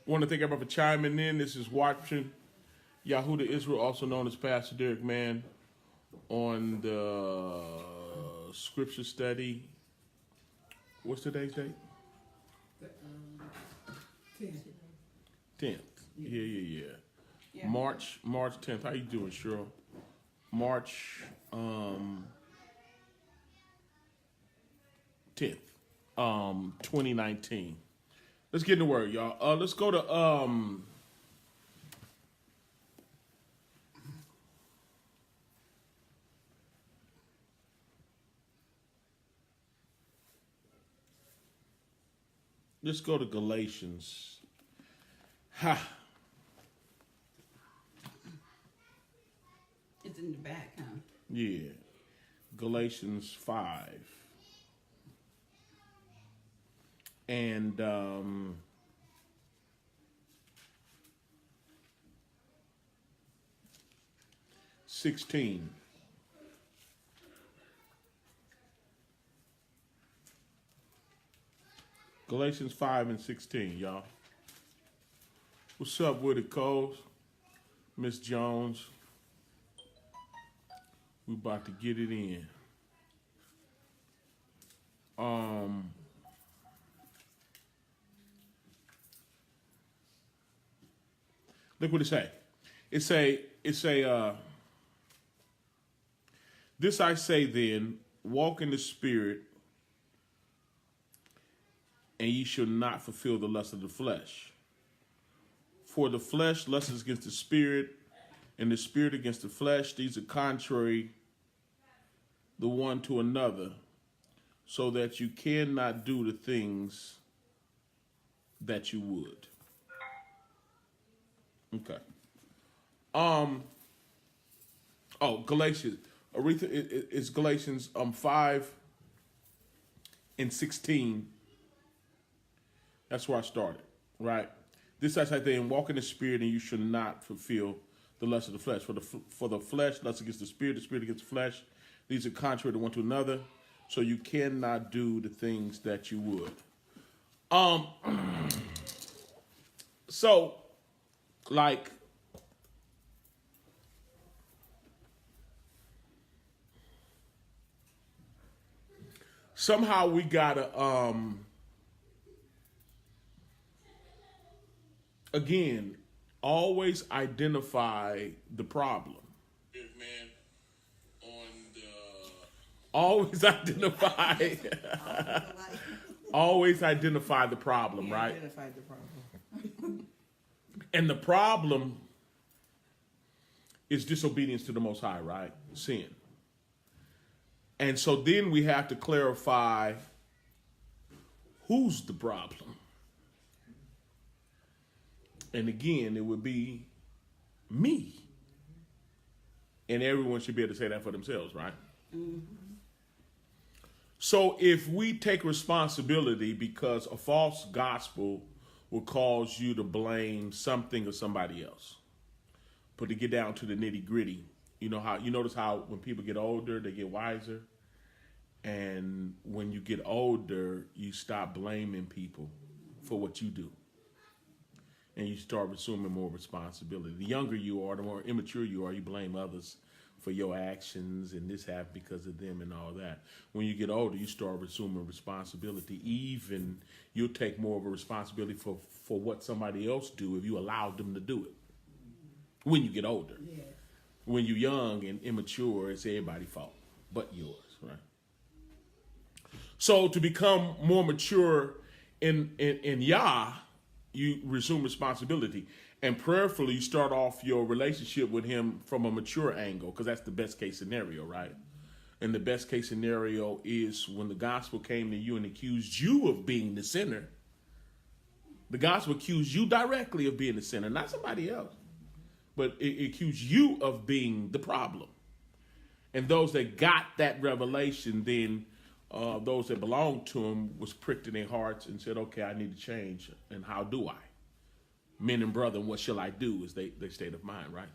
Want to thank everybody for chiming in. This is watching Yahudah Israel, also known as Pastor Derek Mann, on the scripture study. What's today's date? 10th. Yeah. March 10th. How you doing, Cheryl? March 10th, 2019. Let's get into word, y'all. Let's go to let's go to Galatians. Ha. It's in the back, huh? Yeah. Galatians 5. And 16. Galatians 5 and 16, y'all. What's up with it, Coles? Miss Jones. We about to get it in. Look what it say. It say, this I say then, walk in the spirit, and ye shall not fulfill the lust of the flesh. For the flesh lusts against the spirit, and the spirit against the flesh. These are contrary the one to another, so that you cannot do the things that you would. Okay. Galatians. Aretha, it's Galatians 5 and 16. That's where I started, right? This I say then, walk in the spirit, and you should not fulfill the lust of the flesh. For the flesh lusts against the spirit against the flesh. These are contrary to one to another, so you cannot do the things that you would. So, like, somehow we gotta, again, always identify the problem. Man, on the always identify, always identify the problem, right? Identify the problem. And the problem is disobedience to the Most High, right? Sin. And so then we have to clarify who's the problem. And again, it would be me. And everyone should be able to say that for themselves, right? Mm-hmm. So if we take responsibility, because a false gospel will cause you to blame something or somebody else. But to get down to the nitty gritty, you notice how when people get older, they get wiser. And when you get older, you stop blaming people for what you do. And you start assuming more responsibility. The younger you are, the more immature you are, you blame others for your actions and this happened because of them and all that. When you get older, you start assuming responsibility. Even you'll take more of a responsibility for what somebody else do if you allowed them to do it. When you get older. Yeah. When you're young and immature, it's everybody's fault but yours, right? So to become more mature in Yah, you resume responsibility. And prayerfully, you start off your relationship with him from a mature angle, because that's the best case scenario, right? And the best case scenario is when the gospel came to you and accused you of being the sinner. The gospel accused you directly of being the sinner, not somebody else. But it accused you of being the problem. And those that got that revelation, then those that belonged to him was pricked in their hearts and said, okay, I need to change. And how do I? Men and brethren, what shall I do is their state of mind, right?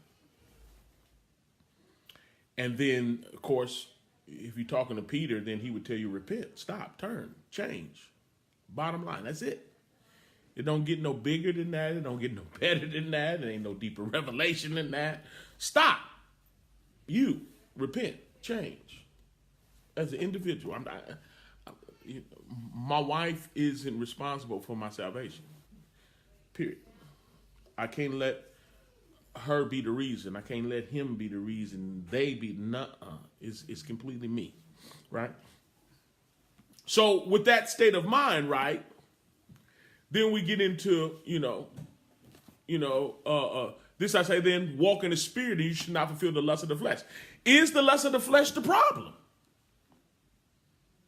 And then, of course, if you're talking to Peter, then he would tell you, repent, stop, turn, change. Bottom line, that's it. It don't get no bigger than that. It don't get no better than that. It ain't no deeper revelation than that. Stop. You repent, change as an individual. My wife isn't responsible for my salvation. Period. I can't let her be the reason. I can't let him be the reason. They be It's completely me, right? So with that state of mind, right, then we get into, this I say then, walk in the spirit and you should not fulfill the lust of the flesh. Is the lust of the flesh the problem?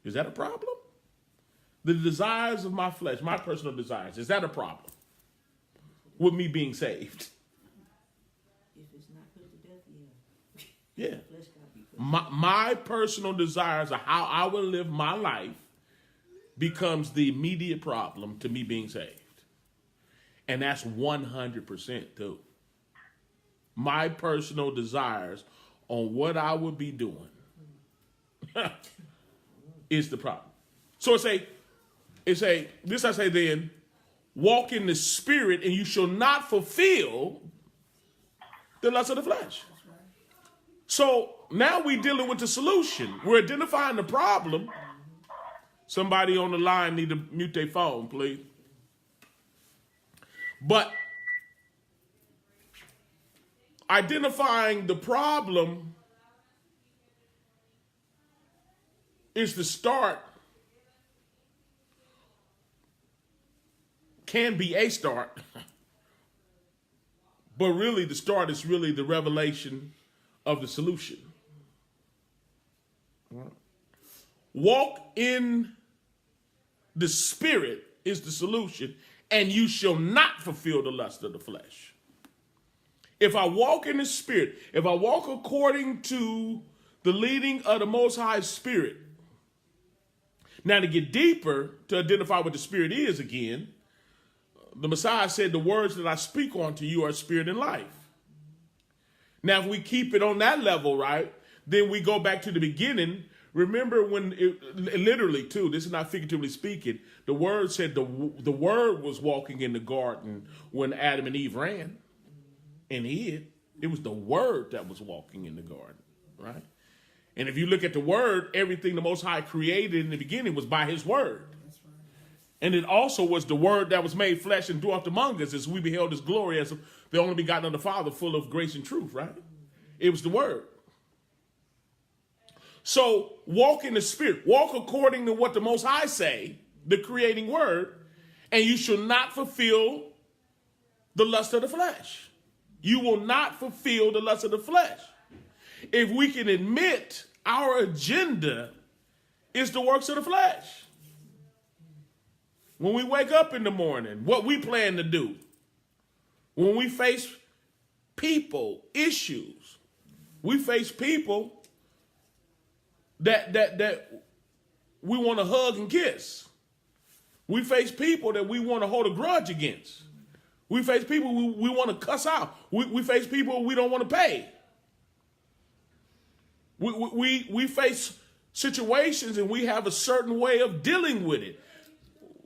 Is that a problem? The desires of my flesh, my personal desires, is that a problem with me being saved? If it's not put to death, yeah. Yeah. Flesh gotta be put. My personal desires of how I will live my life becomes the immediate problem to me being saved. And that's 100% too. My personal desires on what I would be doing is the problem. So this I say then, walk in the spirit and you shall not fulfill the lust of the flesh. So now we're dealing with the solution. We're identifying the problem. Somebody on the line need to mute their phone, please. But identifying the problem is the start, can be a start, but really the start is really the revelation of the solution. Walk in the spirit is the solution, and you shall not fulfill the lust of the flesh. If I walk in the spirit, if I walk according to the leading of the Most High Spirit. Now to get deeper, to identify what the spirit is again, the Messiah said, the words that I speak unto you are spirit and life. Now if we keep it on that level, right, then we go back to the beginning. Remember when, literally too, this is not figuratively speaking, the word said the word was walking in the garden when Adam and Eve ran and hid. It was the word that was walking in the garden, right? And if you look at the word, everything the Most High created in the beginning was by his word. And it also was the word that was made flesh and dwelt among us as we beheld his glory as the only begotten of the Father, full of grace and truth, right? It was the word. So walk in the spirit, walk according to what the Most High say, the creating word, and you shall not fulfill the lust of the flesh. You will not fulfill the lust of the flesh. If we can admit our agenda is the works of the flesh. When we wake up in the morning, what we plan to do, when we face people, issues, we face people that we want to hug and kiss. We face people that we want to hold a grudge against. We face people we want to cuss out. We face people we don't want to pay. We face situations and we have a certain way of dealing with it.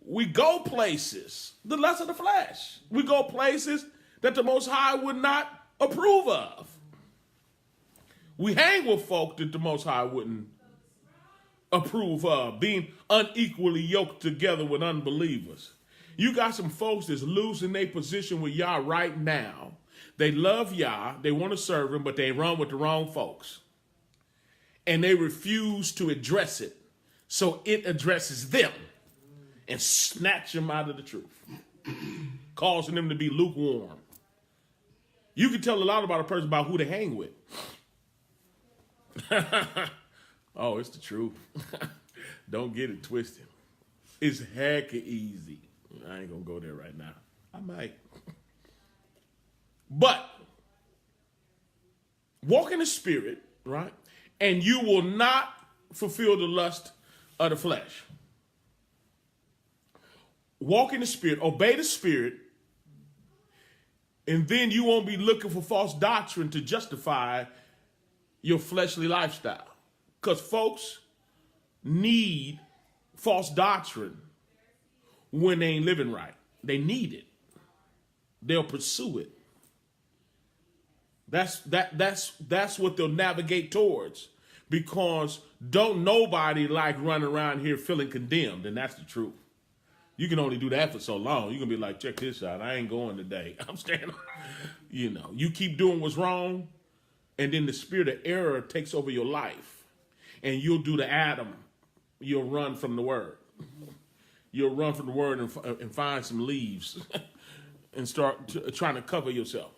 We go places, the lust of the flesh. We go places that the Most High would not approve of. We hang with folk that the Most High wouldn't approve of, being unequally yoked together with unbelievers. You got some folks that's losing their position with Yah right now. They love Yah, they want to serve him, but they run with the wrong folks. And they refuse to address it. So it addresses them and snatch them out of the truth, causing them to be lukewarm. You can tell a lot about a person by who they hang with. Oh, it's the truth. Don't get it twisted. It's hecka easy. I ain't gonna go there right now. I might. But walk in the spirit, right? And you will not fulfill the lust of the flesh. Walk in the spirit, obey the spirit, and then you won't be looking for false doctrine to justify your fleshly lifestyle. Because folks need false doctrine when they ain't living right. They need it. They'll pursue it. That's what they'll navigate towards, because don't nobody like running around here feeling condemned, and that's the truth. You can only do that for so long. You're gonna be like, check this out. I ain't going today. I'm staying. You keep doing what's wrong, and then the spirit of error takes over your life, and you'll do the Adam. You'll run from the word. You'll run from the word and find some leaves and start trying to cover yourself.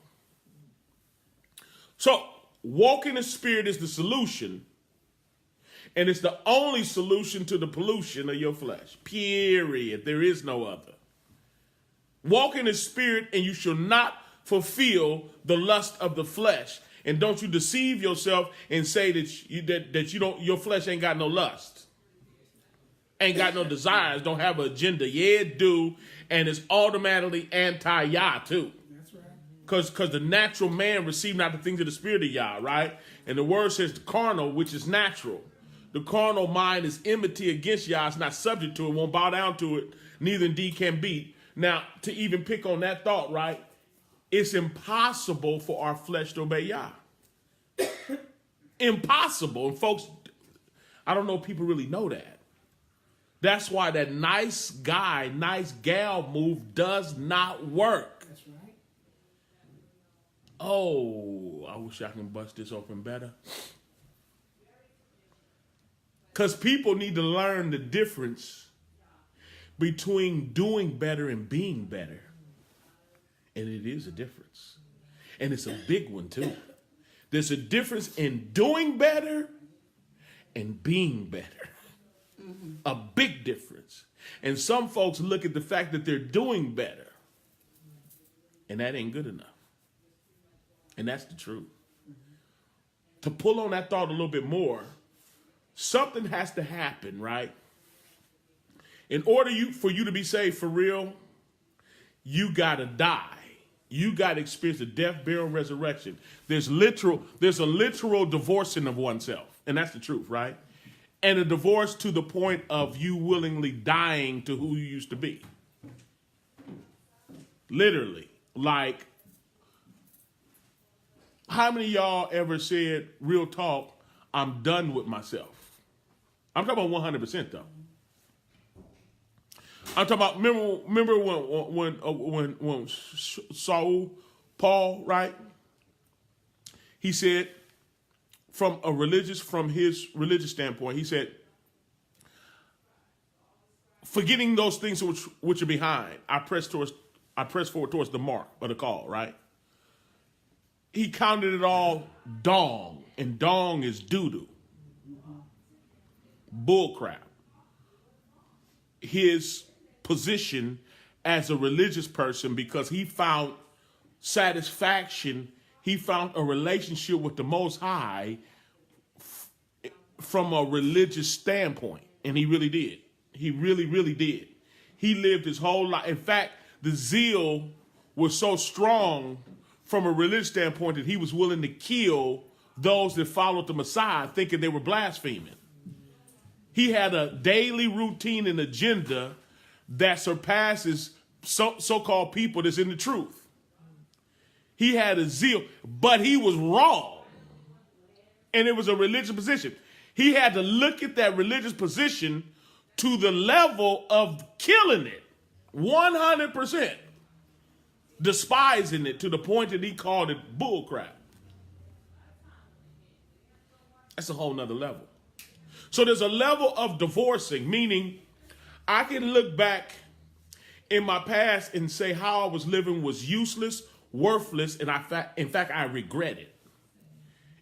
So, walk in the Spirit is the solution, and it's the only solution to the pollution of your flesh. Period. There is no other. Walk in the Spirit, and you shall not fulfill the lust of the flesh. And don't you deceive yourself and say that you don't. Your flesh ain't got no lust, ain't got no desires, don't have an agenda. Yeah, it do, and it's automatically anti-Yah too. Because the natural man received not the things of the spirit of Yah, right? And the word says the carnal, which is natural. The carnal mind is enmity against Yah. It's not subject to it, won't bow down to it, neither indeed can be. Now, to even pick on that thought, right? It's impossible for our flesh to obey Yah. Impossible. And folks, I don't know if people really know that. That's why that nice guy, nice gal move does not work. Oh, I wish I can bust this open better. Because people need to learn the difference between doing better and being better. And it is a difference. And it's a big one too. There's a difference in doing better and being better. A big difference. And some folks look at the fact that they're doing better, and that ain't good enough. And that's the truth. To pull on that thought a little bit more, something has to happen, right? In order for you to be saved for real, you got to die. You got to experience the death, burial, and resurrection. There's a literal divorcing of oneself. And that's the truth, right? And a divorce to the point of you willingly dying to who you used to be. Literally. Like, how many of y'all ever said, real talk, I'm done with myself? I'm talking about 100% though. I'm talking about, remember when Saul, Paul, right? He said, from his religious standpoint, he said, forgetting those things which are behind, I press forward towards the mark of the call, right? He counted it all dong, and dong is doo-doo. Bullcrap. His position as a religious person, because he found satisfaction, he found a relationship with the Most High from a religious standpoint. And he really did. He really, really did. He lived his whole life. In fact, the zeal was so strong from a religious standpoint that he was willing to kill those that followed the Messiah, thinking they were blaspheming. He had a daily routine and agenda that surpasses so-called people that's in the truth. He had a zeal, but he was wrong. And it was a religious position. He had to look at that religious position to the level of killing it, 100%. Despising it to the point that he called it bullcrap. That's a whole nother level. So there's a level of divorcing, meaning I can look back in my past and say how I was living was useless, worthless, and in fact, I regret it.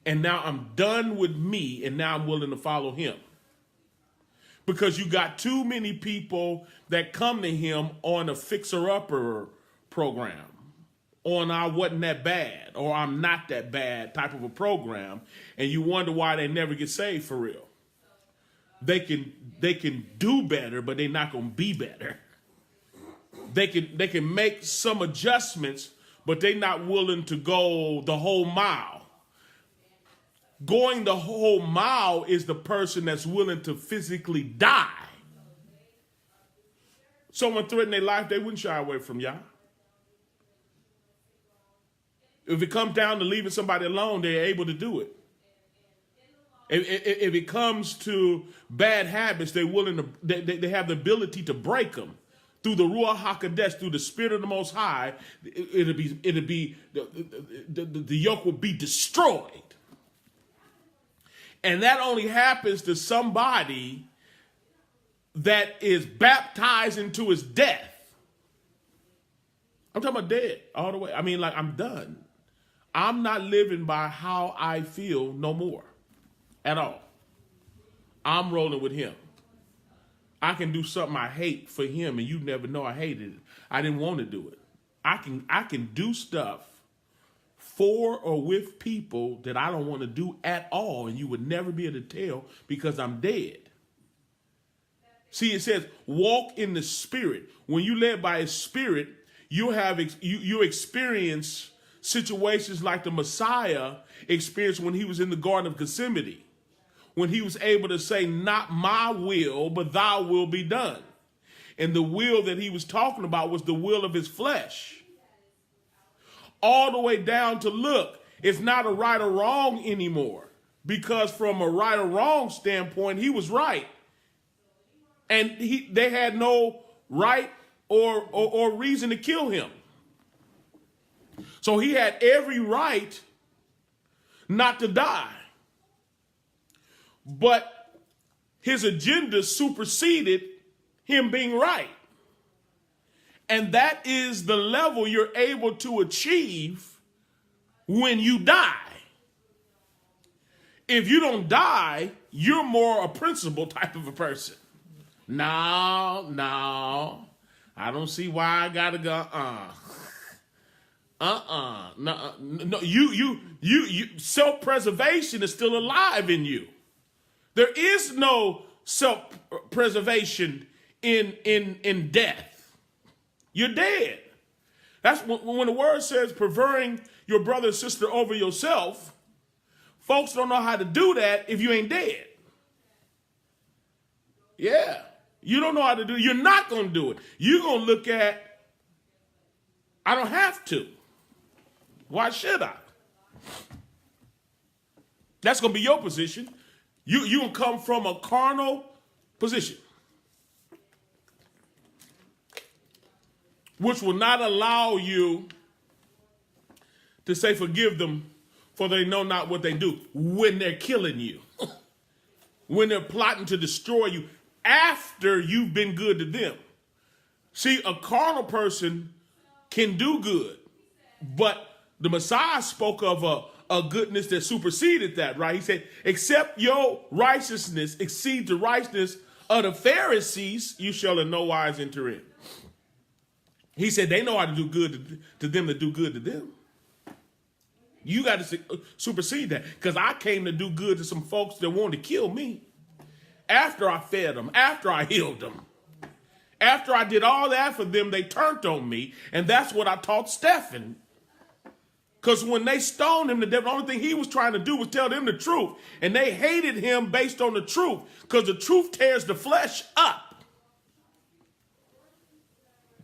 And now I'm done with me, and now I'm willing to follow him. Because you got too many people that come to him on a fixer-upper program, on I wasn't that bad, or I'm not that bad type of a program, and you wonder why they never get saved for real. They can do better, but they're not going to be better. They can make some adjustments, but they're not willing to go the whole mile. Going the whole mile is the person that's willing to physically die someone threatened their life, they wouldn't shy away from Yah. If it comes down to leaving somebody alone, they're able to do it. If it comes to bad habits, they're willing to. They have the ability to break them through the Ruach HaKodesh, through the Spirit of the Most High. It'll be the yoke will be destroyed, and that only happens to somebody that is baptized into his death. I'm talking about dead all the way. I mean, like, I'm done. I'm not living by how I feel no more at all. I'm rolling with him. I can do something I hate for him, and you never know I hated it. I didn't want to do it. I can do stuff for or with people that I don't want to do at all, and you would never be able to tell because I'm dead. See, it says, walk in the Spirit. When you led by his Spirit, you experience situations like the Messiah experienced when he was in the Garden of Gethsemane, when he was able to say, not my will, but thy will be done. And the will that he was talking about was the will of his flesh. All the way down to, look, it's not a right or wrong anymore, because from a right or wrong standpoint, he was right. And they had no right or reason to kill him. So he had every right not to die. But his agenda superseded him being right. And that is the level you're able to achieve when you die. If you don't die, you're more a principle type of a person. No, I don't see why I gotta go. No. You. Self-preservation is still alive in you. There is no self-preservation in death. You're dead. That's when the word says preferring your brother and sister over yourself. Folks don't know how to do that if you ain't dead. Yeah. You don't know how to do it. You're not going to do it. You're going to look at, I don't have to. Why should I? That's going to be your position. You going to come from a carnal position, which will not allow you to say, forgive them, for they know not what they do, when they're killing you, when they're plotting to destroy you after you've been good to them. See, a carnal person can do good, but the Messiah spoke of a goodness that superseded that, right? He said, except your righteousness exceeds the righteousness of the Pharisees, you shall in no wise enter in. He said they know how to do good to them that do good to them. You got to supersede that, because I came to do good to some folks that wanted to kill me. After I fed them, after I healed them, after I did all that for them, they turned on me. And that's what I taught Stephen. Because when they stoned him to death, the only thing he was trying to do was tell them the truth. And they hated him based on the truth, because the truth tears the flesh up.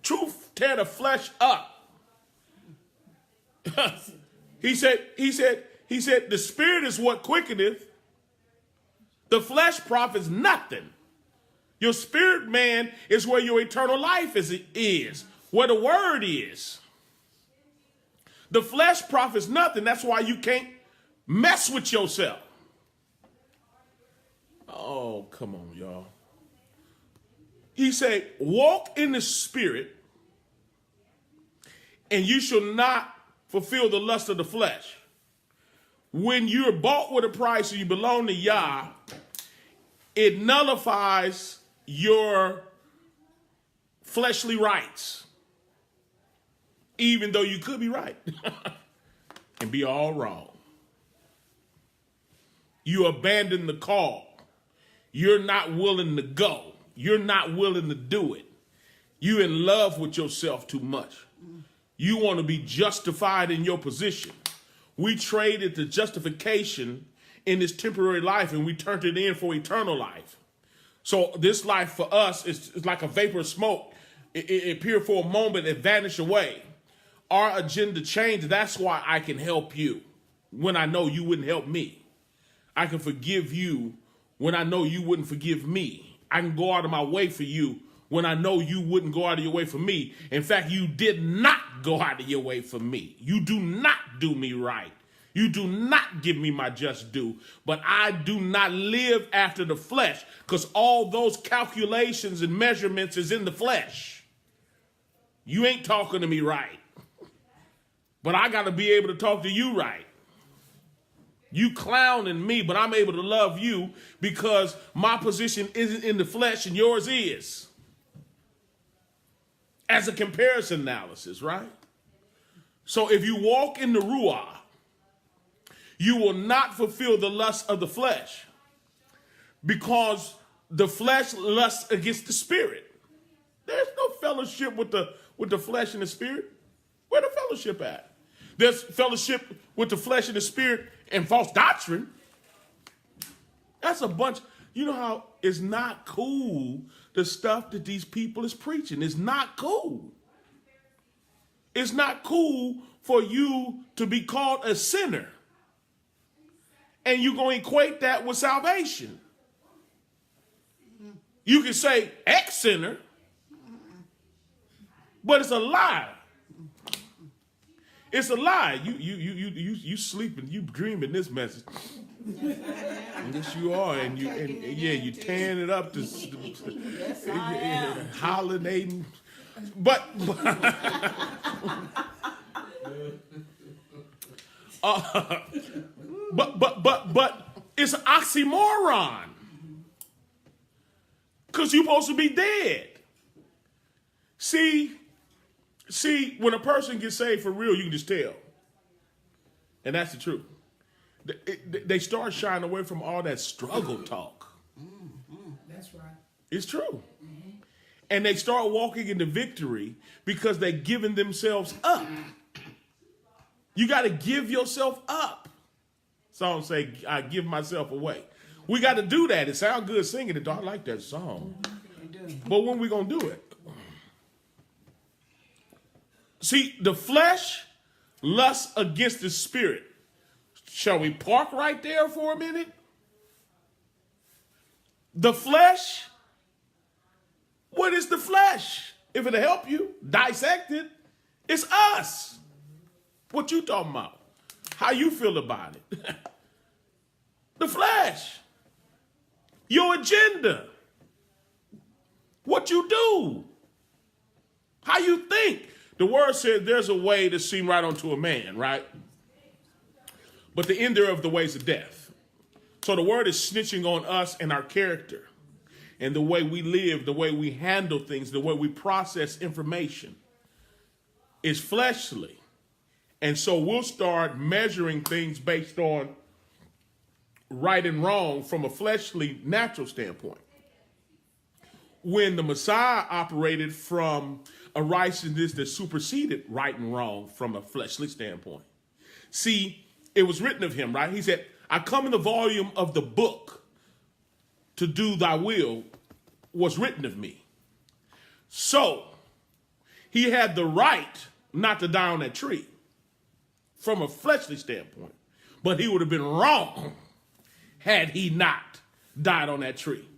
Truth tear the flesh up. He said, the spirit is what quickeneth. The flesh profits nothing. Your spirit man is where your eternal life is, where the word is. The flesh profits nothing. That's why you can't mess with yourself. Oh, come on, y'all. He said, walk in the spirit, and you shall not fulfill the lust of the flesh. When you're bought with a price and you belong to Yah, it nullifies your fleshly rights, even though you could be right and be all wrong. You abandon the call. You're not willing to go. You're not willing to do it. You're in love with yourself too much. You want to be justified in your position. We traded the justification in this temporary life, and we turned it in for eternal life. So this life for us is like a vapor of smoke. It appear for a moment and vanish away. Our agenda changed. That's why I can help you when I know you wouldn't help me. I can forgive you when I know you wouldn't forgive me. I can go out of my way for you when I know you wouldn't go out of your way for me. In fact, you did not go out of your way for me. You do not do me right. You do not give me my just due. But I do not live after the flesh, because all those calculations and measurements is in the flesh. You ain't talking to me right. But I got to be able to talk to you right. You clowning me, but I'm able to love you because my position isn't in the flesh and yours is. As a comparison analysis, right? So if you walk in the Ruah, you will not fulfill the lust of the flesh, because the flesh lusts against the spirit. There's no fellowship with the flesh and the spirit. Where the fellowship at? There's fellowship with the flesh and the spirit and false doctrine. That's a bunch. You know how it's not cool, the stuff that these people is preaching. It's not cool. It's not cool for you to be called a sinner. And you're going to equate that with salvation. You can say ex-sinner, but it's a lie. It's a lie. You sleeping, you dreaming this message. Yes, you are, and you tearing it up to hollinating. But it's an oxymoron, because you're supposed to be dead. See, when a person gets saved for real, you can just tell. And that's the truth. They start shying away from all that struggle talk. That's right. It's true. And they start walking into victory because they're giving themselves up. You got to give yourself up. Songs say, I give myself away. We got to do that. It sounds good singing it. I like that song. But when we going to do it? See, the flesh lusts against the spirit. Shall we park right there for a minute? The flesh? What is the flesh? If it'll help you dissect it, it's us. What you talking about? How you feel about it? The flesh. Your agenda. What you do. How you think. The word said there's a way to seem right unto a man, right? But the end thereof the ways of death. So the word is snitching on us and our character and the way we live, the way we handle things, the way we process information is fleshly. And so we'll start measuring things based on right and wrong from a fleshly, natural standpoint. When the Messiah operated from a righteousness that superseded right and wrong from a fleshly standpoint. See, it was written of him, right? He said, I come in the volume of the book to do thy will was written of me. So he had the right not to die on that tree from a fleshly standpoint, but he would have been wrong had he not died on that tree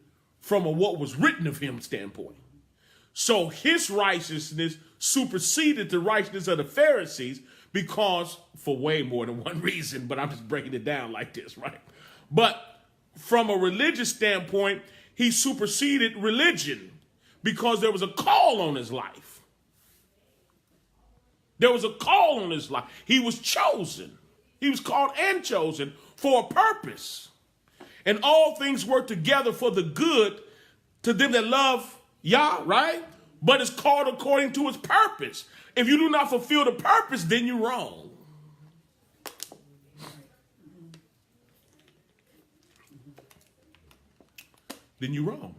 from a what was written of him standpoint. So his righteousness superseded the righteousness of the Pharisees because, for way more than one reason, but I'm just breaking it down like this, right? But from a religious standpoint, he superseded religion because there was a call on his life. There was a call on his life. He was chosen. He was called and chosen for a purpose. And all things work together for the good to them that love Yah, right? But it's called according to its purpose. If you do not fulfill the purpose, then you're wrong. Then you're wrong.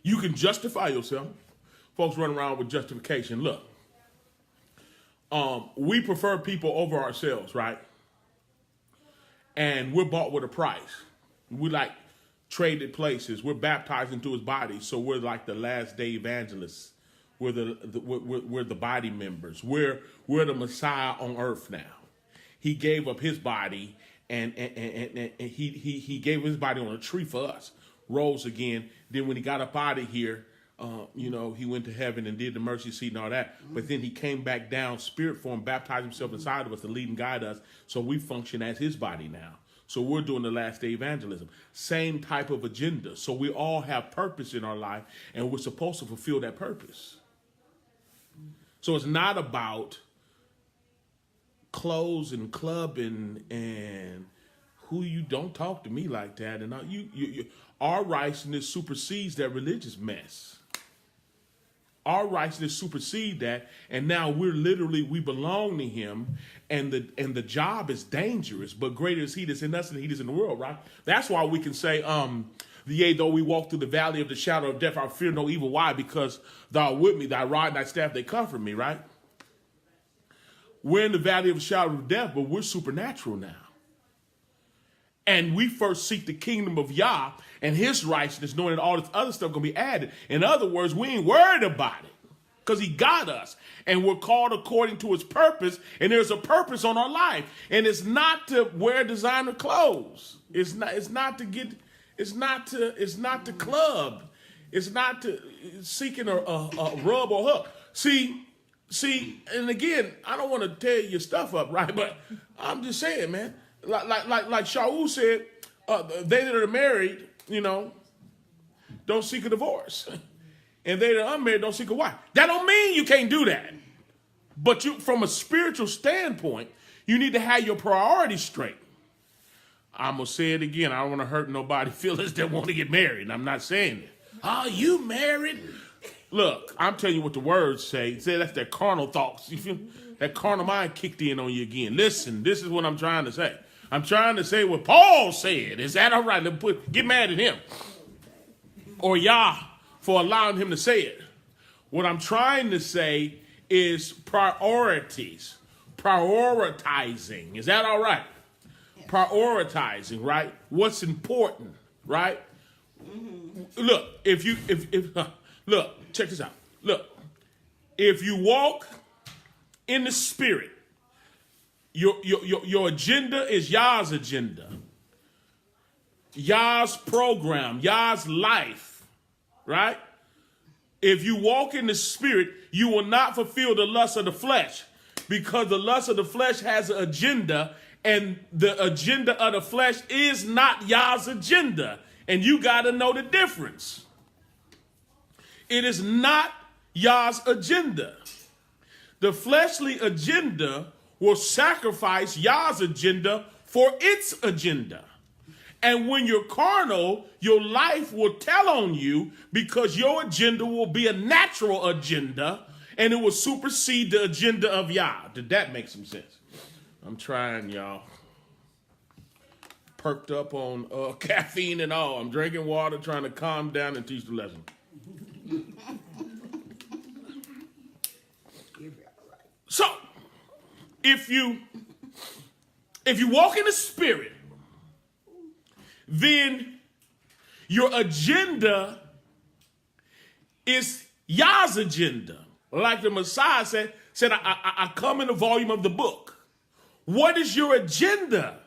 You can justify yourself. Folks run around with justification. Look, we prefer people over ourselves, right? And we're bought with a price. We like traded places. We're baptized into his body, so we're like the last day evangelists. We're we're the body members. We're the Messiah on earth now. He gave up his body, and he gave his body on a tree for us. Rose again. Then when he got up out of here, he went to heaven and did the mercy seat and all that. But then he came back down, spirit form, baptized himself inside of us to lead and guide us. So we function as his body now. So we're doing the last day evangelism. Same type of agenda. So we all have purpose in our life, and we're supposed to fulfill that purpose. So it's not about clothes and clubbing and who you don't talk to me like that. And our righteousness supersedes that religious mess. Our righteousness supersedes that, and now we belong to him, and the job is dangerous, but greater is he that's in us than he that's in the world, right? That's why we can say, yea, though we walk through the valley of the shadow of death, I fear no evil. Why? Because thou art with me, thy rod and thy staff, they comfort me, right? We're in the valley of the shadow of death, but we're supernatural now. And we first seek the kingdom of Yah and his righteousness, knowing that all this other stuff going to be added. In other words, we ain't worried about it because he got us. And we're called according to his purpose. And there's a purpose on our life. And it's not to wear designer clothes. It's not to club. It's not to seeking a rub or hook. See, and again, I don't want to tear your stuff up, right? But I'm just saying, man. Like Shaul said, they that are married, don't seek a divorce. And they that are unmarried don't seek a wife. That don't mean you can't do that. But from a spiritual standpoint, you need to have your priorities straight. I'm going to say it again. I don't want to hurt nobody's feelings that want to get married. And I'm not saying it. Oh, you married? Look, I'm telling you what the words say. Say that's their carnal thoughts. You feel? That carnal mind kicked in on you again. Listen, this is what I'm trying to say. I'm trying to say what Paul said. Is that all right? Get mad at him. Or Yah for allowing him to say it. What I'm trying to say is priorities. Prioritizing. Is that all right? Prioritizing, right? What's important, right? Mm-hmm. Look, check this out. Look, if you walk in the spirit, your agenda is Yah's agenda. Yah's program, Yah's life, right? If you walk in the spirit, you will not fulfill the lust of the flesh, because the lust of the flesh has an agenda, and the agenda of the flesh is not Yah's agenda. And you got to know the difference. It is not Yah's agenda. The fleshly agenda will sacrifice Yah's agenda for its agenda. And when you're carnal, your life will tell on you, because your agenda will be a natural agenda, and it will supersede the agenda of Yah. Did that make some sense? I'm trying, y'all. Perked up on caffeine and all. I'm drinking water, trying to calm down and teach the lesson. So, if you walk in the spirit, then your agenda is Yah's agenda. Like the Messiah said, I come in the volume of the book. What is your agenda?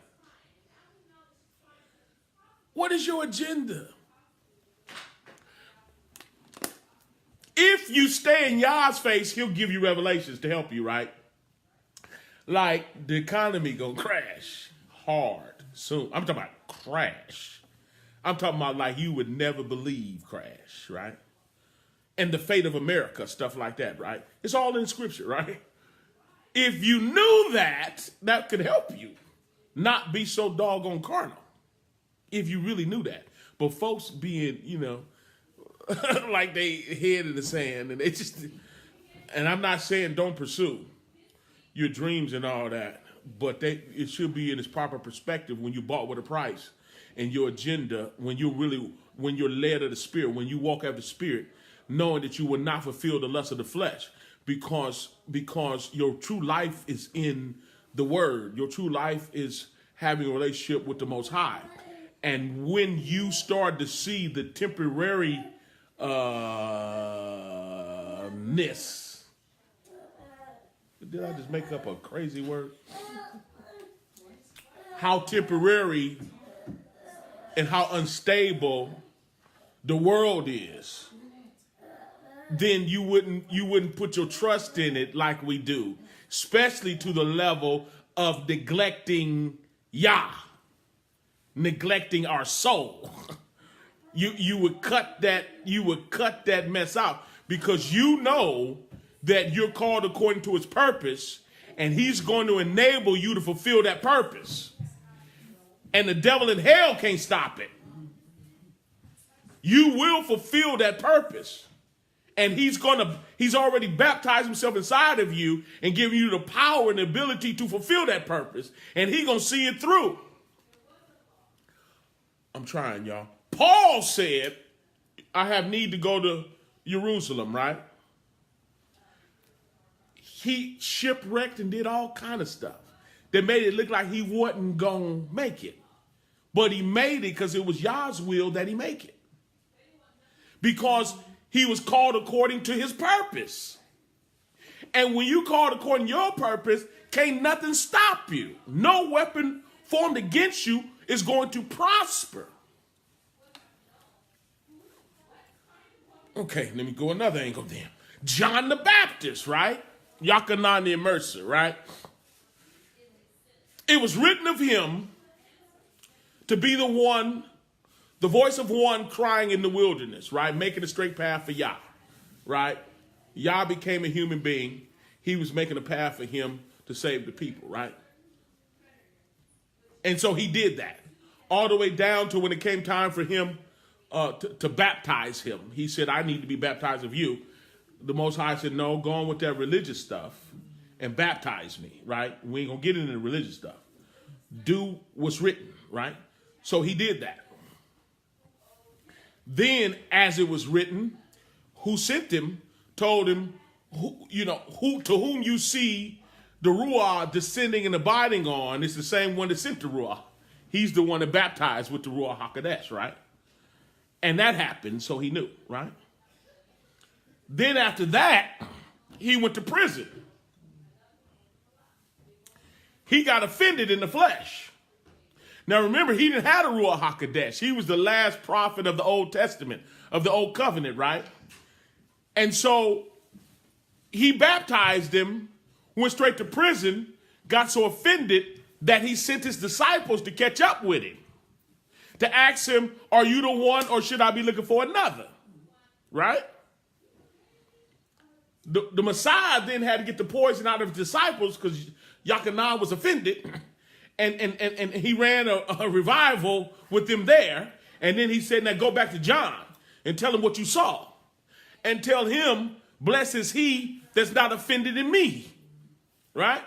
What is your agenda? If you stay in Yah's face, he'll give you revelations to help you, right? Like the economy gonna crash hard soon. I'm talking about crash. I'm talking about like you would never believe crash, right? And the fate of America, stuff like that, right? It's all in scripture, right? If you knew that, that could help you not be so doggone carnal. If you really knew that. But folks being, like they head in the sand, and they just, and I'm not saying don't pursue your dreams and all that, but it should be in its proper perspective when you bought with a price, and your agenda, when you're led of the Spirit, when you walk after the Spirit, knowing that you will not fulfill the lust of the flesh, because your true life is in the Word. Your true life is having a relationship with the Most High. And when you start to see the temporary ness, did I just make up a crazy word? How temporary and how unstable the world is, then you wouldn't put your trust in it like we do, especially to the level of neglecting Yah, neglecting our soul. You would cut that mess out, because you know that you're called according to his purpose, and he's going to enable you to fulfill that purpose. And the devil in hell can't stop it. You will fulfill that purpose. And he's already baptized himself inside of you and given you the power and the ability to fulfill that purpose. And he's going to see it through. I'm trying, y'all. Paul said, I have need to go to Jerusalem, right? He shipwrecked and did all kind of stuff that made it look like he wasn't going to make it. But he made it because it was Yah's will that he make it. Because he was called according to his purpose. And when you called according to your purpose, can't nothing stop you. No weapon formed against you is going to prosper. Okay, let me go another angle then. John the Baptist, right? Yahudah the Immerser, right? It was written of him to be the voice of one crying in the wilderness, right? Making a straight path for Yah, right? Yah became a human being. He was making a path for him to save the people, right? And so he did that all the way down to when it came time for him to baptize him. He said, I need to be baptized of you. The Most High said, no, go on with that religious stuff and baptize me, right? We ain't going to get into the religious stuff. Do what's written, right? So he did that. Then, as it was written, who sent him told him, to whom you see the Ruach descending and abiding on, it's the same one that sent the Ruach. He's the one that baptized with the Ruach HaKodesh, right? And that happened, so he knew, right? Then after that, he went to prison. He got offended in the flesh. Now remember, he didn't have a Ruach HaKodesh. He was the last prophet of the Old Testament, of the Old Covenant, right? And so he baptized him, went straight to prison, got so offended that he sent his disciples to catch up with him, to ask him, are you the one or should I be looking for another? Right? The Messiah then had to get the poison out of his disciples because Yahudah was offended. And he ran a revival with them there. And then he said, now go back to John and tell him what you saw. And tell him, blessed is he that's not offended in me. Right?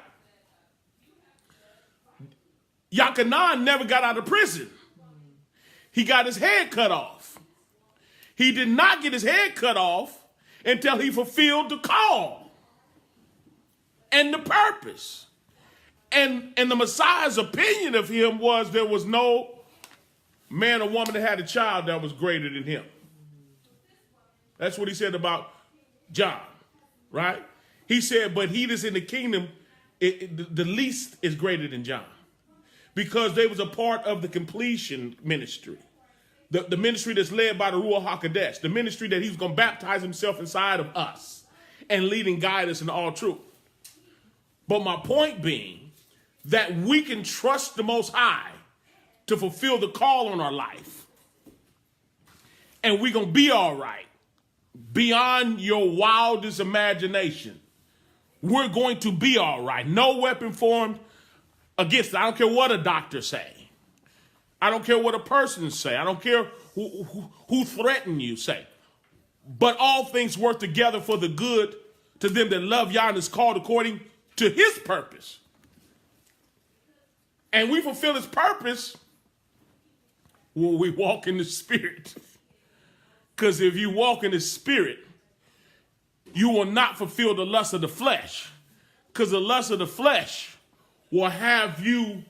Yahudah never got out of prison. He got his head cut off. He did not get his head cut off until he fulfilled the call and the purpose. And the Messiah's opinion of him was there was no man or woman that had a child that was greater than him. That's what he said about John, right? He said, but he that's in the kingdom, the least is greater than John. Because they was a part of the completion ministry. The ministry that's led by the Ruach HaKodesh. The ministry that he's going to baptize himself inside of us and lead and guide us in all truth. But my point being, that we can trust the Most High to fulfill the call on our life. And we're going to be all right. Beyond your wildest imagination. We're going to be all right. No weapon formed against it. I don't care what a doctor say. I don't care what a person say. I don't care who threaten you say. But all things work together for the good to them that love Yah and is called according to his purpose. And we fulfill his purpose when we walk in the Spirit. Because if you walk in the Spirit, you will not fulfill the lust of the flesh. Because the lust of the flesh will have you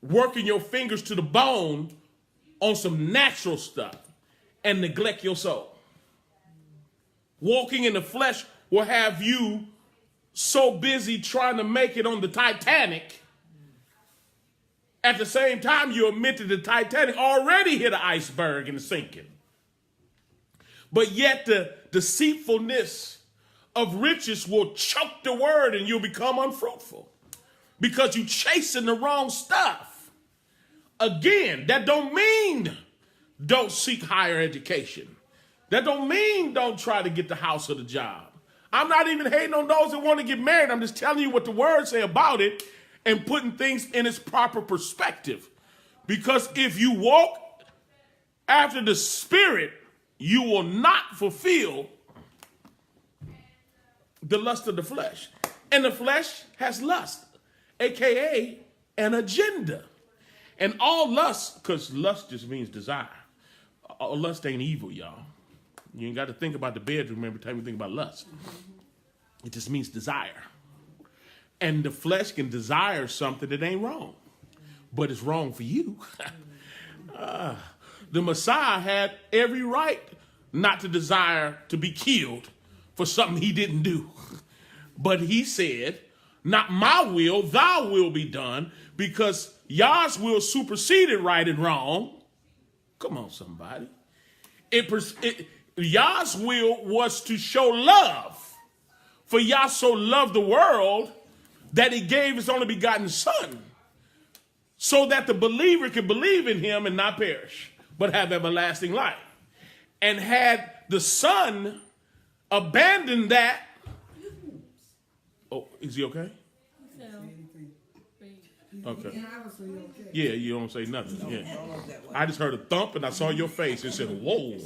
working your fingers to the bone on some natural stuff and neglect your soul. Walking in the flesh will have you so busy trying to make it on the Titanic. At the same time, you admit that the Titanic already hit an iceberg and is sinking. But yet the deceitfulness of riches will choke the word and you'll become unfruitful because you're chasing the wrong stuff. Again, that don't mean don't seek higher education. That don't mean don't try to get the house or the job. I'm not even hating on those that want to get married. I'm just telling you what the words say about it and putting things in its proper perspective. Because if you walk after the Spirit, you will not fulfill the lust of the flesh. And the flesh has lust, a.k.a. an agenda. And all lust, because lust just means desire. All lust ain't evil, y'all. You ain't got to think about the bedroom every time you think about lust. It just means desire. And the flesh can desire something that ain't wrong, but it's wrong for you. The Messiah had every right not to desire to be killed for something he didn't do. But he said, not my will, thy will be done, because Yah's will superseded right and wrong. Come on, somebody. Yah's will was to show love. For Yah so loved the world that he gave his only begotten son so that the believer could believe in him and not perish, but have everlasting life. And had the son abandoned that. Oh, is he okay? Okay. Yeah, you don't say nothing. Yeah. I just heard a thump and I saw your face and said, whoa. My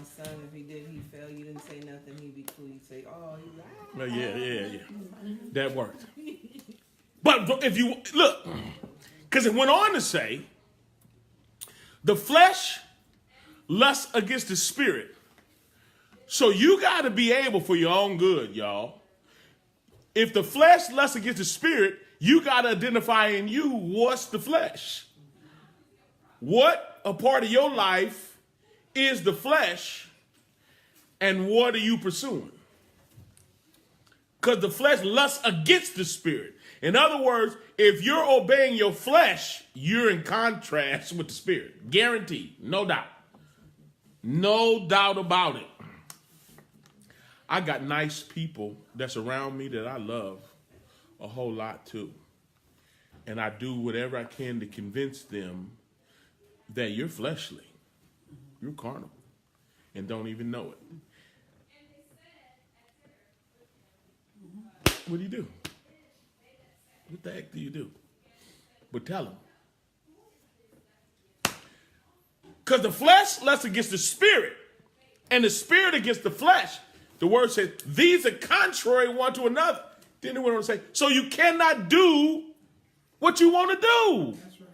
son, if he fell, you didn't say nothing, he'd be cool. You'd say, oh, you right. Well, yeah. That worked. But if you look, because it went on to say, the flesh lusts against the spirit. So you got to be able for your own good, y'all. If the flesh lusts against the spirit, you got to identify in you what's the flesh. What a part of your life is the flesh and what are you pursuing? Because the flesh lusts against the spirit. In other words, if you're obeying your flesh, you're in contrast with the spirit. Guaranteed. No doubt. No doubt about it. I got nice people that's around me that I love a whole lot too. And I do whatever I can to convince them that you're fleshly. You're carnal. And don't even know it. What do you do? What the heck do you do? But tell them. Because the flesh lusts against the spirit, and the spirit against the flesh. The word says, these are contrary one to another. Then it went on to say, so you cannot do what you want to do. That's right.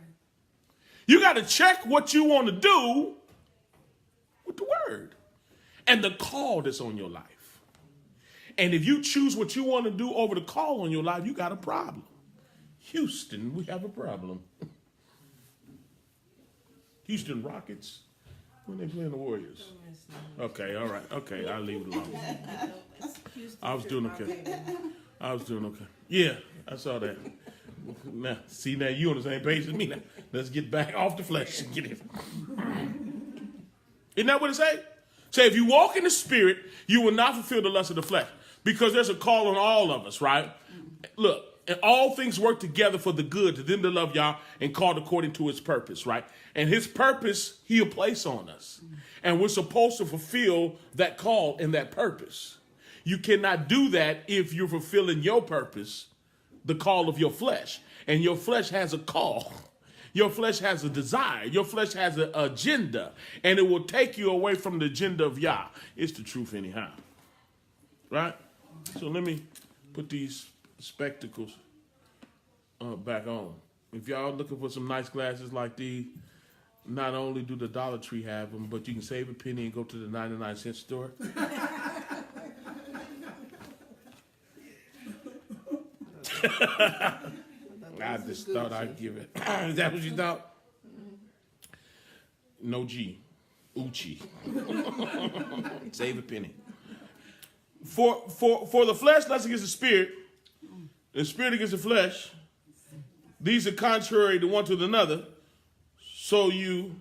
You got to check what you want to do with the word and the call that's on your life. And if you choose what you want to do over the call on your life, you got a problem. Houston, we have a problem. Houston Rockets, when they playing the Warriors. Okay, all right. Okay, I'll leave it alone. I was doing okay. Yeah, I saw that. Now, see, now you on the same page as me. Now, let's get back off the flesh and get it. Isn't that what it say? Say, if you walk in the spirit, you will not fulfill the lust of the flesh. Because there's a call on all of us, right? Look, and all things work together for the good to them that love Yah and called according to his purpose, right? And his purpose, he'll place on us. And we're supposed to fulfill that call and that purpose. You cannot do that if you're fulfilling your purpose, the call of your flesh. And your flesh has a call. Your flesh has a desire. Your flesh has an agenda. And it will take you away from the agenda of Yah. It's the truth anyhow. Right? So let me put these spectacles back on. If y'all looking for some nice glasses like these, not only do the Dollar Tree have them, but you can save a penny and go to the 99-cent store. I just thought I'd give it. Is that what you thought? No G. Uchi. Save a penny. For the flesh lusts against the spirit against the flesh. These are contrary to one to another. So you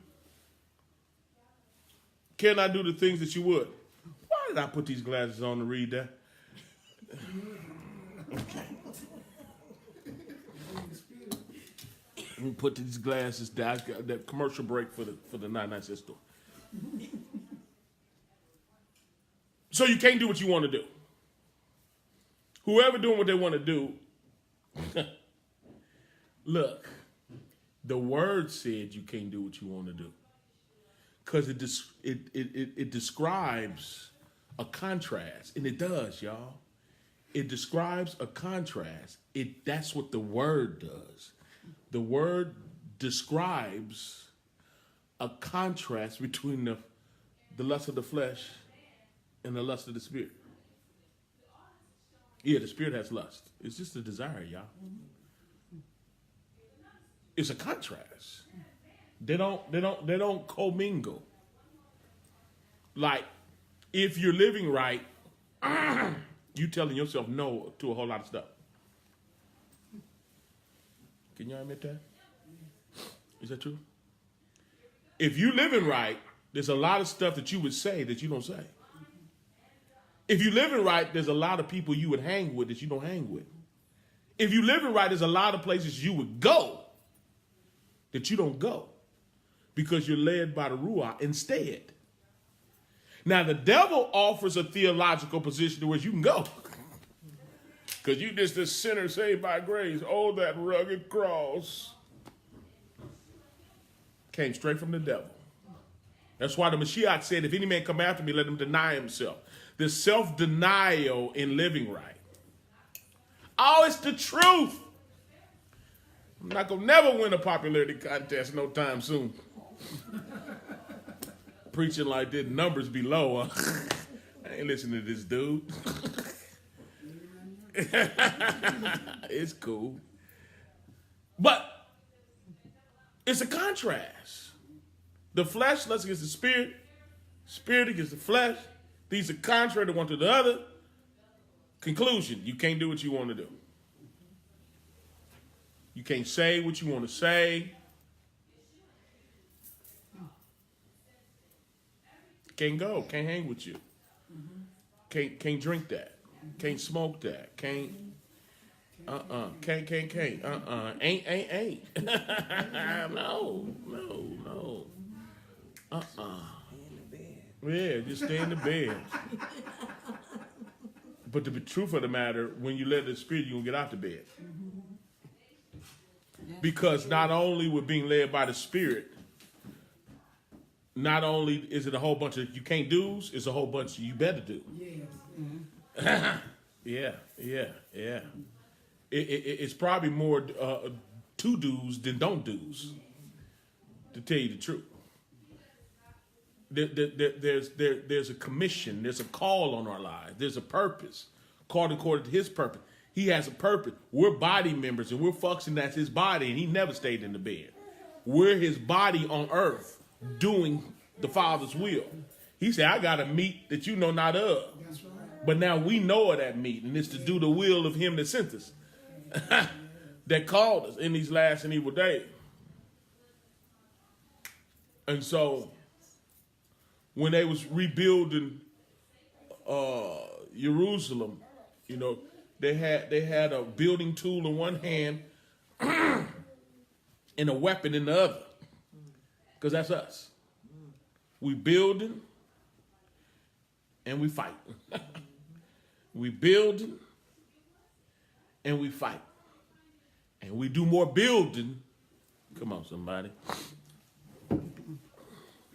cannot do the things that you would. Why did I put these glasses on to read that? Okay. Let me put these glasses down. I got that commercial break for the 99-cent store. So you can't do what you want to do. Whoever doing what they want to do, look, the word said you can't do what you want to do. Because it describes a contrast, and it does, y'all. It describes a contrast. That's what the word does. The word describes a contrast between the lust of the flesh and the lust of the spirit. Yeah, the spirit has lust. It's just a desire, y'all. It's a contrast. They don't commingle. Like, if you're living right, you telling yourself no to a whole lot of stuff. Can y'all admit that? Is that true? If you living right, there's a lot of stuff that you would say that you don't say. If you living right, there's a lot of people you would hang with that you don't hang with. If you living right, there's a lot of places you would go that you don't go because you're led by the Ruach instead. Now, the devil offers a theological position to where you can go. Because you just a sinner saved by grace. Oh, that rugged cross. Came straight from the devil. That's why the Mashiach said, if any man come after me, let him deny himself. There's self-denial in living right. Oh, it's the truth. I'm not going to never win a popularity contest no time soon. Preaching like this, numbers be low. I ain't listening to this dude. It's cool. But it's a contrast. The flesh lusts against the spirit, spirit against the flesh. These are contrary to one to the other. Conclusion, you can't do what you want to do. You can't say what you want to say. Can't go, can't hang with you. Can't drink that. Can't smoke that. Can't. Can't. Ain't. No. Yeah, just stay in the bed. But the truth of the matter, when you let the spirit, you're going to get out the bed. Because not only we're being led by the spirit, not only is it a whole bunch of you can't do's, it's a whole bunch of you better do. Yes. Yeah. It's probably more to do's than don't do's, to tell you the truth. There's a commission, there's a call on our lives, there's a purpose, called according to his purpose. He has a purpose. We're body members and we're functioning as his body, and he never stayed in the bed. We're his body on earth doing the Father's will. He said, I got a meat that you know not of. That's right. But now we know of that meat, and it's to do the will of him that sent us, that called us in these last and evil days. And so when they was rebuilding Jerusalem, you know, they had a building tool in one hand and a weapon in the other. Because that's us. We building and we fight. We building and we fight. And we do more building. Come on, somebody.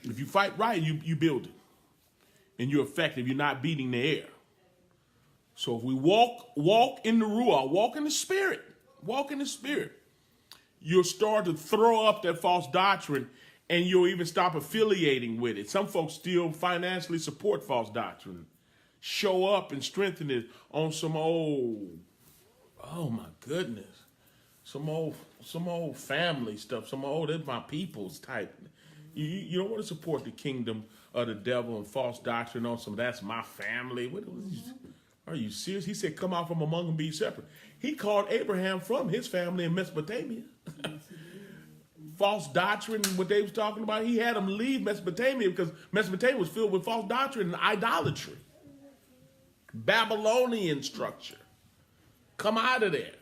If you fight right, you build it. And you're effective. You're not beating the air. So if we walk in the Ruach, walk in the Spirit, you'll start to throw up that false doctrine, and you'll even stop affiliating with it. Some folks still financially support false doctrine, show up and strengthen it on some oh my goodness. some old family stuff, that's my people's type. You don't want to support the kingdom of the devil and false doctrine on some that's my family. Are you serious? He said, come out from among them, be separate. He called Abraham from his family in Mesopotamia. False doctrine, what they was talking about, he had them leave Mesopotamia because Mesopotamia was filled with false doctrine and idolatry. Babylonian structure. Come out of there.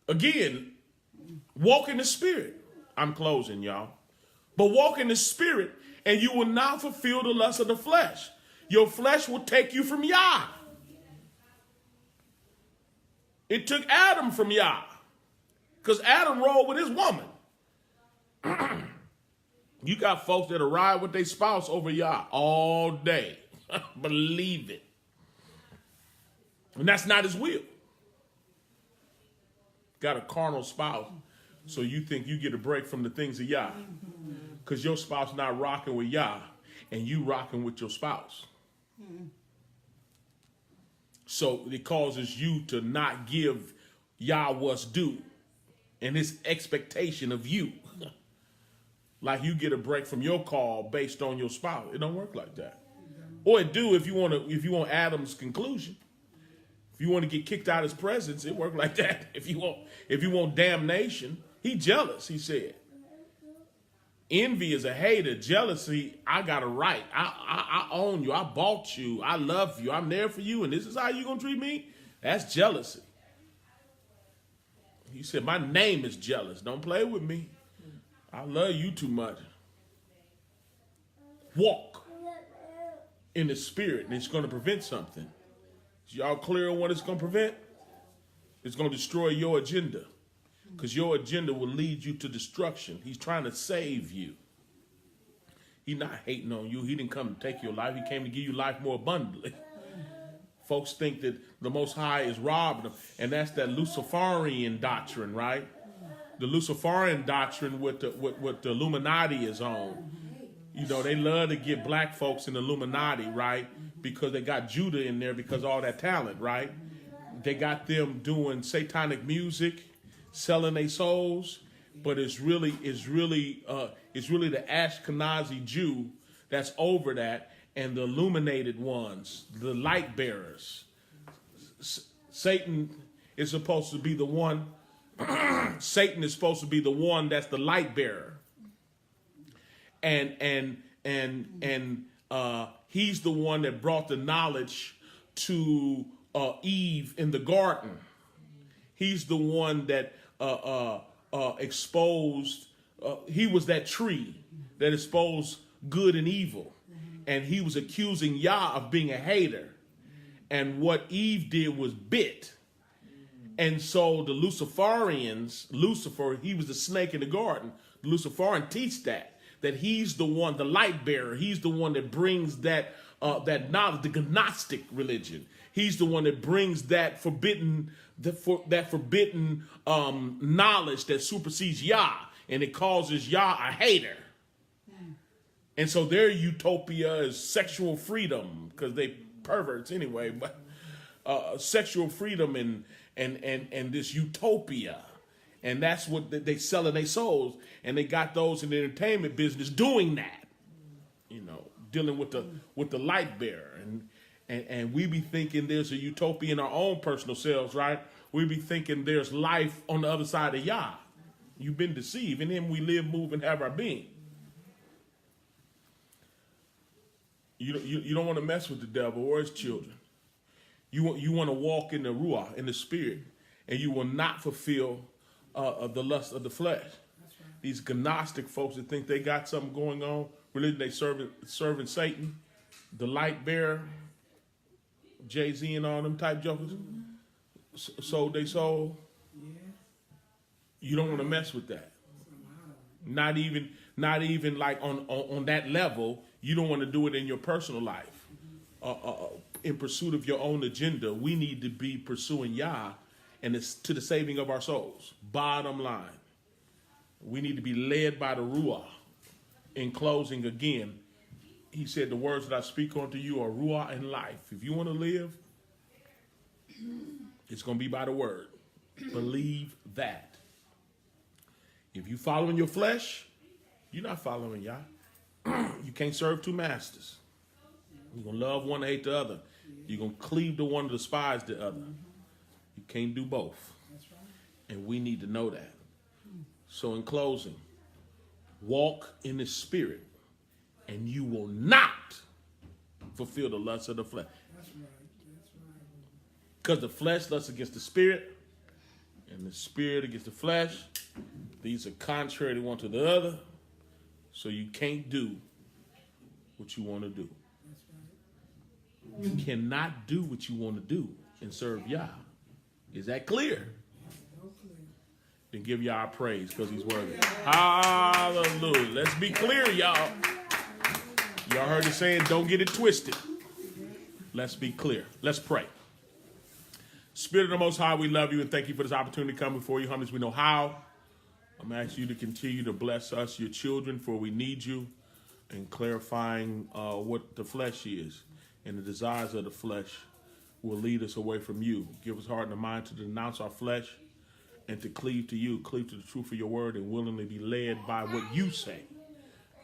Again, walk in the spirit. I'm closing, y'all. But walk in the spirit, and you will not fulfill the lust of the flesh. Your flesh will take you from Yah. It took Adam from Yah. Because Adam rolled with his woman. You got folks that ride with their spouse over Yah all day. Believe it. And that's not his will. Got a carnal spouse, so you think you get a break from the things of Yah. Because your spouse not rocking with Yah, and you rocking with your spouse. So it causes you to not give Yah what's due and his expectation of you. Like you get a break from your call based on your spouse. It don't work like that. Or it do if you want Adam's conclusion. If you want to get kicked out of his presence, it work like that. If you want damnation, he jealous, he said. Envy is a hater. Jealousy, I got a right. I own you. I bought you. I love you. I'm there for you. And this is how you going to treat me? That's jealousy. He said, my name is jealous. Don't play with me. I love you too much. Walk in the spirit, and it's going to prevent something. Is y'all clear on what it's going to prevent? It's going to destroy your agenda. Because your agenda will lead you to destruction. He's trying to save you. He's not hating on you. He didn't come to take your life. He came to give you life more abundantly. Folks think that the Most High is robbing them. And that's that Luciferian doctrine, right? The Luciferian doctrine with the Illuminati is on. You know, they love to get black folks in the Illuminati, right? Because they got Judah in there because of all that talent, right? They got them doing satanic music, selling their souls, but it's really the Ashkenazi Jew that's over that, and the illuminated ones, the light bearers. Satan is supposed to be the one. Satan is supposed to be the one that's the light bearer, and he's the one that brought the knowledge to Eve in the garden. He's the one that exposed. He was that tree that exposed good and evil, and he was accusing Yah of being a hater. And what Eve did was bit. And so the Luciferians, Lucifer, he was the snake in the garden. The Luciferian teach that he's the one, the light bearer. He's the one that brings that knowledge, the Gnostic religion. He's the one that brings that forbidden knowledge that supersedes Yah, and it causes Yah a hater. And so their utopia is sexual freedom, because they perverts anyway, but sexual freedom and this utopia. And that's what they sell in their souls. And they got those in the entertainment business doing that, you know, dealing with the light bearer. And we be thinking there's a utopia in our own personal selves, right? We be thinking there's life on the other side of Yah. You've been deceived. In him we live, move, and have our being. You don't want to mess with the devil or his children. You want to walk in the Ruach, in the spirit, and you will not fulfill the lust of the flesh. Right. These Gnostic folks that think they got something going on, religion, they serving Satan, the light bearer, Jay-Z and all them type jokers. Sold they soul. Yeah. You don't want to mess with that. Not even like on that level. You don't want to do it in your personal life. In pursuit of your own agenda, we need to be pursuing Yah, and it's to the saving of our souls. Bottom line, we need to be led by the Ruach. In closing, again, he said, the words that I speak unto you are Ruach and life. If you want to live, it's going to be by the word. Believe that. If you following your flesh, you're not following Yah. You can't serve two masters. You're going to love one and hate the other. You're going to cleave to one and despise the other. You can't do both. That's right. And we need to know that. So in closing, walk in the spirit and you will not fulfill the lust of the flesh. That's right. That's right. Because the flesh lusts against the spirit and the spirit against the flesh. These are contrary to one to the other. So you can't do what you want to do. That's right. You cannot do what you want to do and serve Yah. Is that clear? Hopefully. Then give Yah praise because he's worthy. Hallelujah. Let's be clear, y'all. Y'all heard the saying, don't get it twisted. Let's be clear. Let's pray. Spirit of the Most High, we love you and thank you for this opportunity to come before you, humble as we know how. I'm asking you to continue to bless us, your children, for we need you, and clarifying what the flesh is and the desires of the flesh will lead us away from you. Give us heart and a mind to denounce our flesh and to cleave to you, cleave to the truth of your word, and willingly be led by what you say,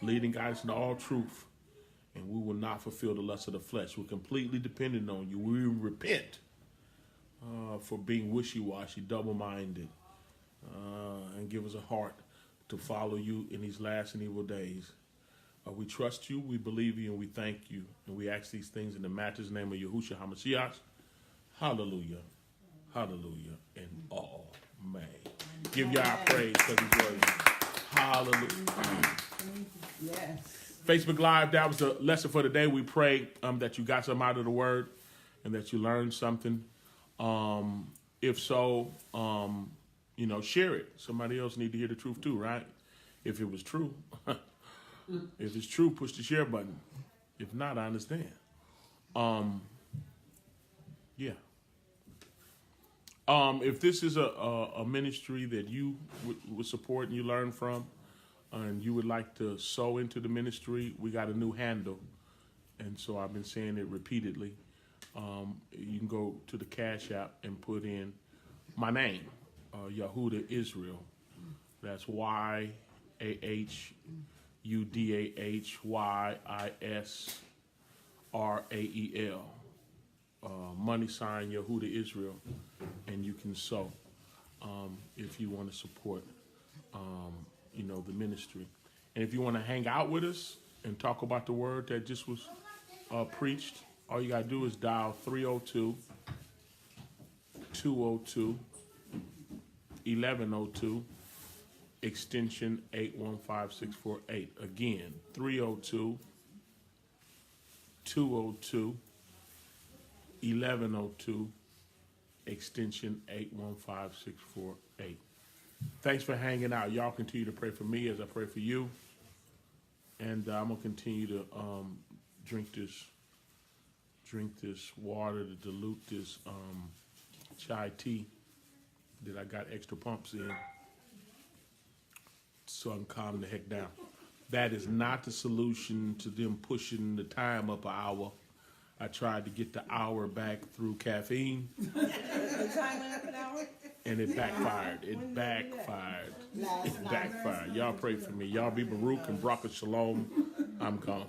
leading guys into all truth. And we will not fulfill the lust of the flesh. We're completely dependent on you. We repent for being wishy-washy, double-minded, and give us a heart to follow you in these last and evil days. We trust you, we believe you, and we thank you. And we ask these things in the matchless name of Yahushua HaMashiach. Hallelujah, hallelujah, and amen. Give Yah praise because he's worthy. Hallelujah. Yes. Facebook Live, that was the lesson for today. We pray that you got something out of the word and that you learned something. If so, share it. Somebody else need to hear the truth too, right? If it was true. If it's true, push the share button. If not, I understand. Yeah. If this is a ministry that you would support and you learn from, and you would like to sow into the ministry, we got a new handle. And so I've been saying it repeatedly. You can go to the Cash App and put in my name, Yahudah Israel. That's YAHUDAHYISRAEL. Money sign Yahudah Israel. And you can sow if you want to support the ministry. And if you want to hang out with us and talk about the word that just was preached, all you got to do is dial 302-202-1102, extension 815648. Again, 302-202-1102, extension 815648. Thanks for hanging out. Y'all continue to pray for me as I pray for you. And I'm going to continue to drink this water to dilute this chai tea that I got extra pumps in so I can calm the heck down. That is not the solution to them pushing the time up an hour. I tried to get the hour back through caffeine. The time went up an hour? And it backfired. It backfired. Y'all pray for me. Y'all be Baruch and Barak Shalom. I'm gone.